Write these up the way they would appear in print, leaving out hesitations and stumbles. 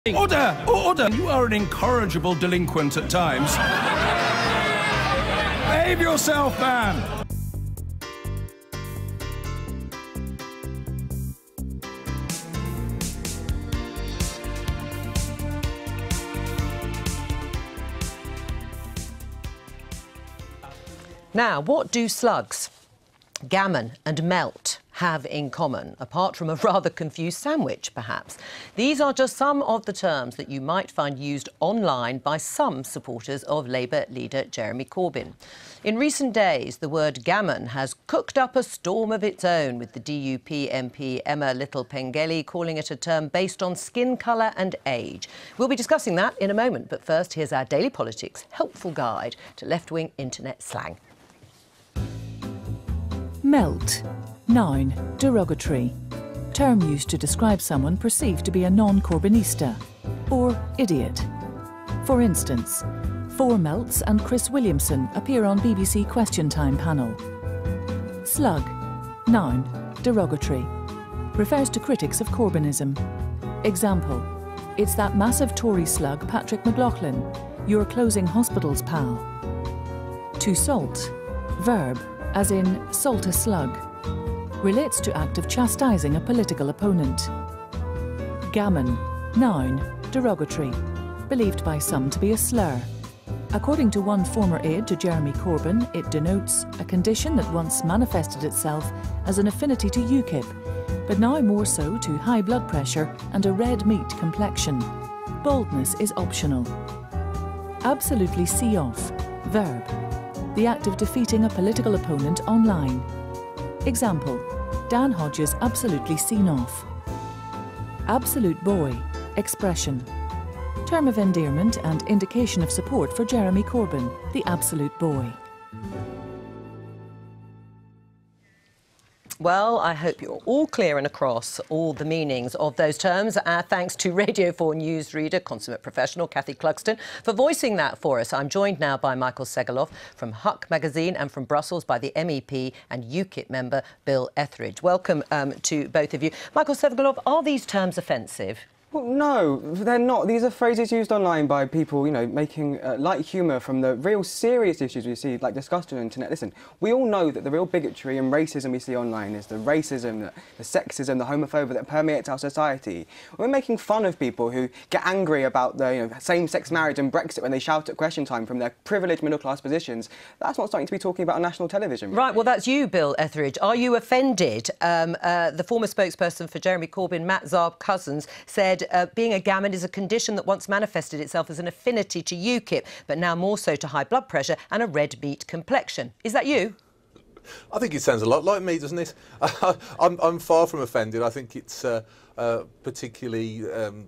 Order! Order! You are an incorrigible delinquent at times. Behave yourself, man! Now, what do slugs, gammon and melt have in common, apart from a rather confused sandwich, perhaps? These are just some of the terms that you might find used online by some supporters of Labour leader Jeremy Corbyn. In recent days, the word gammon has cooked up a storm of its own, with the DUP MP Emma Little-Pengelly calling it a term based on skin colour and age. We'll be discussing that in a moment, but first, here's our Daily Politics helpful guide to left-wing internet slang. Melt. Noun, derogatory. Term used to describe someone perceived to be a non-Corbynista. Or idiot. For instance, Four Melts and Chris Williamson appear on BBC Question Time panel. Slug. Noun, derogatory. Refers to critics of Corbynism. Example, it's that massive Tory slug Patrick McLaughlin, your closing hospitals pal. To salt. Verb, as in salt a slug. Relates to act of chastising a political opponent. Gammon, noun, derogatory, believed by some to be a slur. According to one former aide to Jeremy Corbyn, it denotes a condition that once manifested itself as an affinity to UKIP, but now more so to high blood pressure and a red meat complexion. Baldness is optional. Absolutely see off, verb, the act of defeating a political opponent online. Example, Dan Hodges absolutely seen off. Absolute boy, expression. Term of endearment and indication of support for Jeremy Corbyn, the absolute boy. Well, I hope you're all clear and across all the meanings of those terms. Thanks to Radio 4 newsreader, consummate professional Cathy Clugston, for voicing that for us. I'm joined now by Michael Segalov from Huck magazine and from Brussels by the MEP and UKIP member Bill Etheridge. Welcome to both of you. Michael Segalov, are these terms offensive? Well, no, they're not. These are phrases used online by people, you know, making light humour from the real serious issues we see, like discussed on the internet. Listen, we all know that the real bigotry and racism we see online is the racism, the sexism, the homophobia that permeates our society. We're making fun of people who get angry about the same-sex marriage and Brexit when they shout at Question Time from their privileged middle-class positions. That's not something to be talking about on national television. Right, well, that's you, Bill Etheridge. Are you offended? The former spokesperson for Jeremy Corbyn, Matt Zarb-Cousins, said being a gammon is a condition that once manifested itself as an affinity to UKIP, but now more so to high blood pressure and a red meat complexion. Is that you? I think it sounds a lot like me, doesn't it? I'm far from offended. I think it's a particularly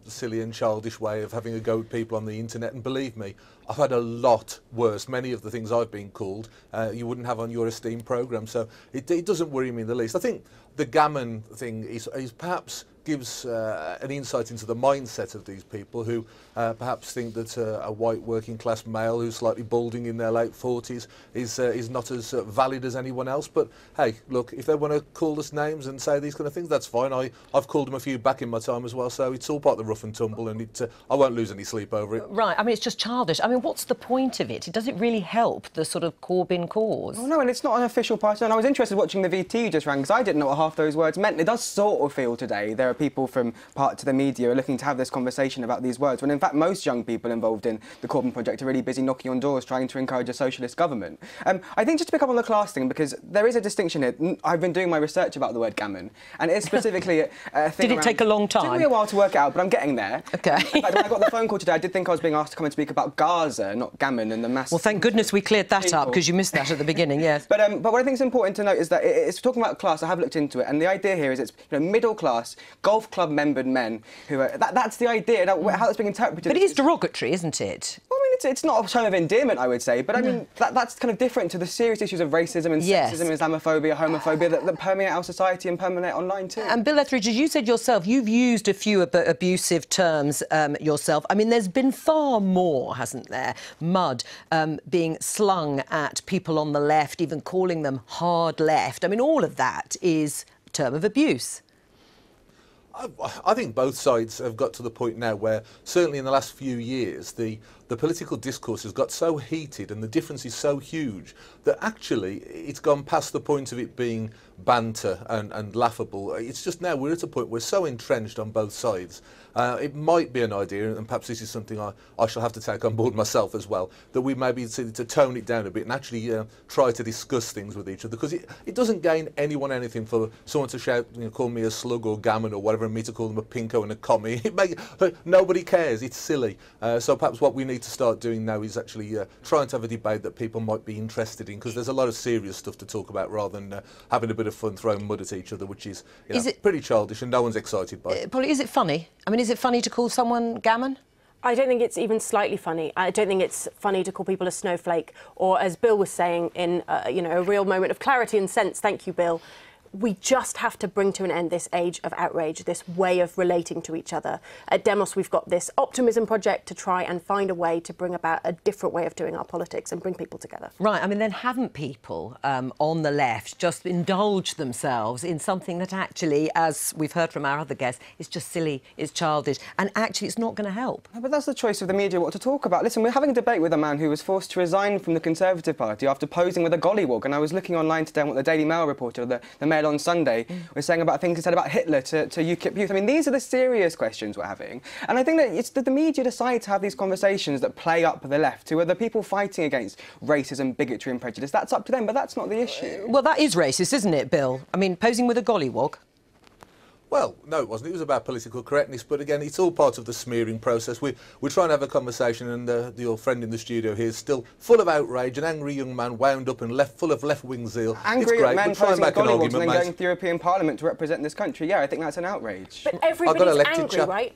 silly and childish way of having a go at people on the internet. And believe me, I've had a lot worse. Many of the things I've been called, you wouldn't have on your esteemed programme. So it doesn't worry me in the least. I think the gammon thing is perhaps gives an insight into the mindset of these people who perhaps think that a white working class male who's slightly balding in their late 40s is not as valid as anyone else. But hey, look, if they want to call us names and say these kind of things, that's fine. I've called them a few back in my time as well, so it's all part of the rough and tumble, and I won't lose any sleep over it. Right, I mean, it's just childish. I mean, what's the point of it? Does it really help the sort of Corbyn cause? Oh, no, and it's not an official party. And I was interested watching the VT you just ran, because I didn't know what half those words meant. It does sort of feel today there are people from parts of the media are looking to have this conversation about these words, when in fact most young people involved in the Corbyn project are really busy knocking on doors trying to encourage a socialist government. I think just to pick up on the class thing, because there is a distinction here. I've been doing my research about the word gammon, and it is specifically a thing. Did it take a long time? It took me a while to work it out, but I'm getting there. OK. In fact, when I got the phone call today, I did think I was being asked to come and speak about Gaza, not gammon, and the massive... Well, thank goodness we cleared that up, because you missed that at the beginning, yes. But what I think is important to note is that it's talking about class. I have looked into it, and the idea here is it's middle-class, golf club-membered men who are... That's the idea, how that's being interpreted. But it is derogatory, isn't it? Well, I mean, it's not a term of endearment, I would say, but I mean, that's kind of different to the serious issues of racism and sexism, Islamophobia, homophobia that permeate our society and permeate online too. And Bill Etheridge, as you said yourself, you've used a few abusive terms yourself. I mean, there's been far more, hasn't there? Mud being slung at people on the left, even calling them hard left. I mean, all of that is a term of abuse. I think both sides have got to the point now where, certainly in the last few years, the political discourse has got so heated and the difference is so huge that actually it's gone past the point of it being banter and laughable. It's just now we're at a point where we're so entrenched on both sides. It might be an idea, and perhaps this is something I shall have to take on board myself as well, that we maybe to tone it down a bit and actually try to discuss things with each other, because it doesn't gain anyone anything for someone to shout, call me a slug or gammon or whatever, and me to call them a pinko and a commie. Nobody cares. It's silly. So perhaps what we need to start doing now is actually trying to have a debate that people might be interested in, because there's a lot of serious stuff to talk about rather than having a bit of fun throwing mud at each other, which is, pretty childish and no one's excited by it. Polly, is it funny? I mean, is it funny to call someone gammon? I don't think it's even slightly funny. I don't think it's funny to call people a snowflake, or, as Bill was saying, in a real moment of clarity and sense. Thank you, Bill. We just have to bring to an end this age of outrage, this way of relating to each other. At Demos, we've got this optimism project to try and find a way to bring about a different way of doing our politics and bring people together. Right, I mean, then haven't people on the left just indulged themselves in something that actually, as we've heard from our other guests, is just silly, it's childish, and actually it's not going to help? But that's the choice of the media what to talk about. Listen, we're having a debate with a man who was forced to resign from the Conservative Party after posing with a gollywog, and I was looking online today on what the Daily Mail reported, the Mail on Sunday, was saying about things he said about Hitler to UKIP youth. I mean, these are the serious questions we're having. And I think that it's that the media decide to have these conversations that play up the left, who are the people fighting against racism, bigotry and prejudice. That's up to them, but that's not the issue. Well, that is racist, isn't it, Bill? I mean, posing with a gollywog. Well, no, it wasn't. It was about political correctness. But again, it's all part of the smearing process. We're trying to have a conversation, and your friend in the studio here is still full of outrage, an angry young man wound up and full of left-wing zeal. Angry at men posing with gollywogs and then going to the European Parliament to represent this country. Yeah, I think that's an outrage. But everybody's angry, right?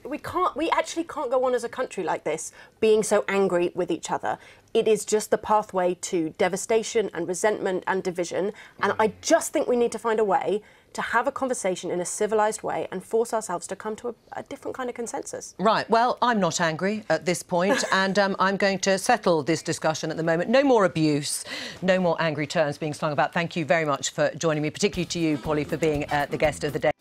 We actually can't go on as a country like this, being so angry with each other. It is just the pathway to devastation and resentment and division. And I just think we need to find a way to have a conversation in a civilised way and force ourselves to come to a different kind of consensus. Right, well, I'm not angry at this point, and I'm going to settle this discussion at the moment. No more abuse, no more angry terms being slung about. Thank you very much for joining me, particularly to you, Polly, for being the guest of the day.